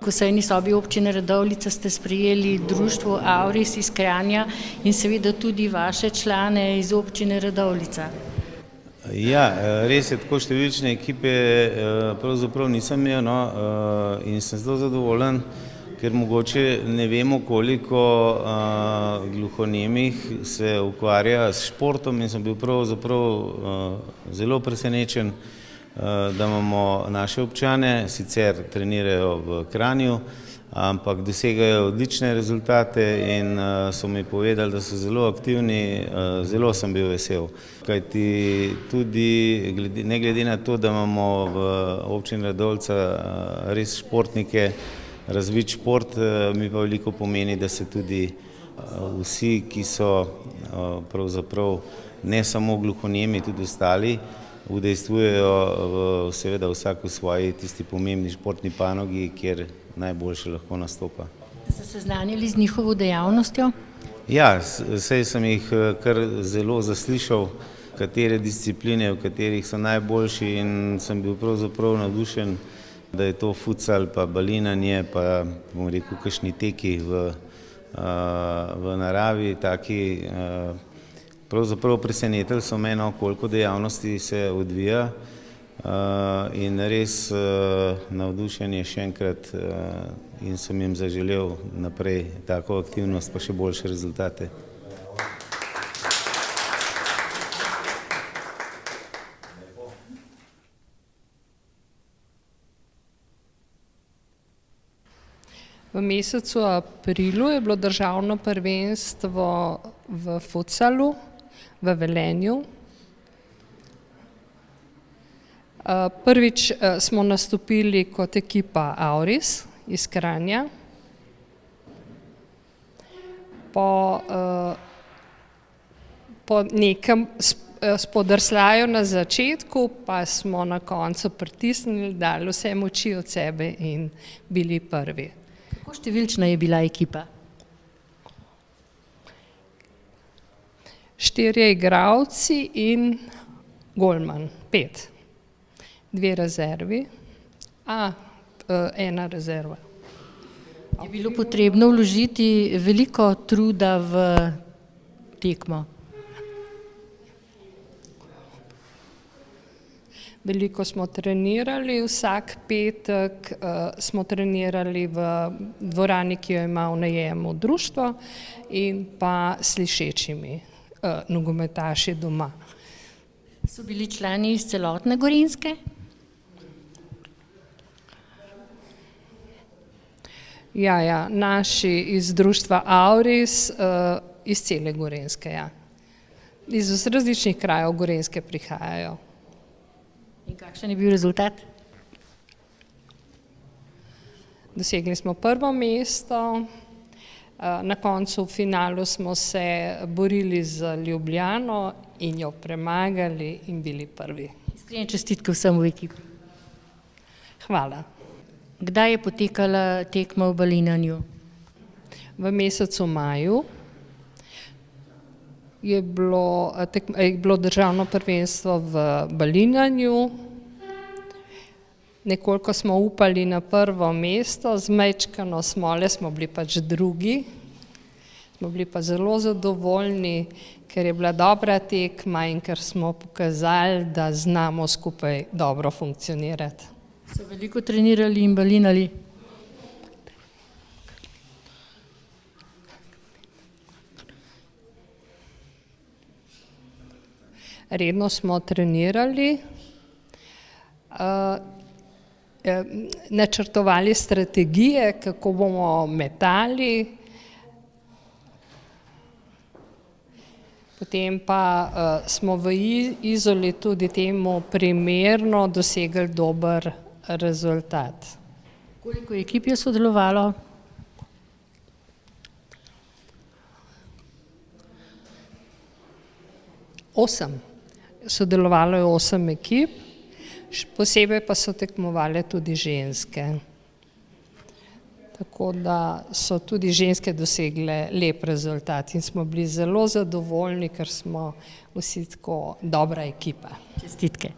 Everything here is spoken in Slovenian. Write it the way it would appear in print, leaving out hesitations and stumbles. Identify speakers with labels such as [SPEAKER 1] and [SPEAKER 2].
[SPEAKER 1] Ko sejni sobi občine Radovljica ste sprejeli društvo Auris iz Kranja in seveda tudi vaše člane iz občine Radovljica.
[SPEAKER 2] Ja, res je, tako številčne ekipe pravzaprav nisem imel, in sem zelo zadovoljen, ker mogoče ne vemo, koliko gluhonemih se ukvarja s športom in sem bil pravzaprav zelo presenečen, da imamo naše občane, sicer trenirajo v Kranju, ampak dosegajo odlične rezultate in so mi povedali, da so zelo aktivni, zelo sem bil vesel. Kajti tudi ne glede na to, da imamo v občini Radovljica res športnike, razvit šport, mi pa veliko pomeni, da se tudi vsi, ki so pravzaprav ne samo gluhonemi, tudi ostali, udejstvujejo seveda vsak v svoji tisti pomembni športni panogi, kjer najboljše lahko nastopa.
[SPEAKER 1] Ste se seznanili z njihovo dejavnostjo?
[SPEAKER 2] Ja, saj sem jih kar zelo zaslišal, katere discipline, v katerih so najboljši, in sem bil pravzaprav navdušen, da je to futsal, pa balinanje, pa bom rekel kakšni teki v naravi, taki. Pravzaprav presenetili so me, koliko dejavnosti se odvija, in res navdušen je še enkrat, in sem jim zaželel naprej tako aktivnost pa še boljše rezultate.
[SPEAKER 3] V mesecu aprilu je bilo državno prvenstvo v futsalu v Velenju. Prvič smo nastopili kot ekipa Auris iz Kranja. Po nekem spodrsljaju na začetku pa smo na koncu pritisnili, dali vse moči od sebe in bili prvi.
[SPEAKER 1] Kako številčna je bila ekipa?
[SPEAKER 3] 4 igralci in golman, 5. 2 rezervi, 1 rezerva.
[SPEAKER 1] Je bilo potrebno vložiti veliko truda v tekmo?
[SPEAKER 3] Veliko smo trenirali, vsak petek smo trenirali v dvorani, ki jo ima v najemu društvo, in pa slišečimi nogometaši doma.
[SPEAKER 1] So bili člani iz celotne Gorenjske?
[SPEAKER 3] Ja, naši iz društva Auris, iz cele Gorenjske, ja. Iz različnih krajev Gorenjske prihajajo.
[SPEAKER 1] In kakšen je bil rezultat?
[SPEAKER 3] Dosegli smo 1. mesto, na koncu v finalu smo se borili z Ljubljano in jo premagali in bili prvi.
[SPEAKER 1] Iskrene čestitke vsem v ekipi.
[SPEAKER 3] Hvala.
[SPEAKER 1] Kdaj je potekala tekma v balinanju?
[SPEAKER 3] V mesecu maju je bilo državno prvenstvo v balinanju. Nekoliko smo upali na 1. mesto, z majčkeno smole smo bili pač drugi. Smo bili pa zelo zadovoljni, ker je bila dobra tekma in ker smo pokazali, da znamo skupaj dobro funkcionirati.
[SPEAKER 1] So veliko trenirali in balinali?
[SPEAKER 3] Redno smo trenirali, načrtovali strategije, kako bomo metali, potem pa smo v Izoli tudi temu primerno dosegli dober rezultat.
[SPEAKER 1] Koliko ekip je sodelovalo?
[SPEAKER 3] 8. Sodelovalo je 8 ekip, posebej pa so tekmovale tudi ženske. Tako da so tudi ženske dosegle lep rezultat in smo bili zelo zadovoljni, ker smo vsi tako dobra ekipa.
[SPEAKER 1] Čestitke.